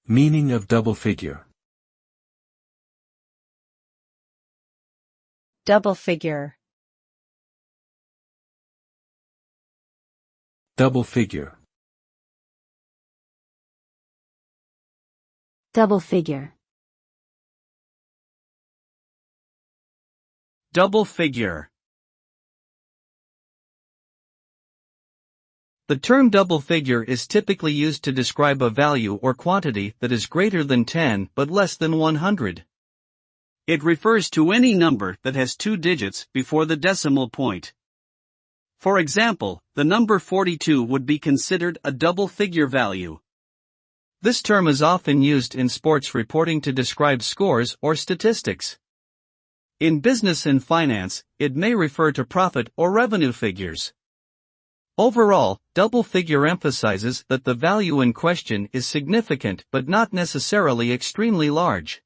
Meaning of double figure. Double figure. Double figure. Double figure. Double figure. The term double figure is typically used to describe a value or quantity that is greater than 10 but less than 100. It refers to any number that has 2 digits before the decimal point. For example, the number 42 would be considered a double figure value. This term is often used in sports reporting to describe scores or statistics. In business and finance, it may refer to profit or revenue figures. Overall, double figure emphasizes that the value in question is significant but not necessarily extremely large.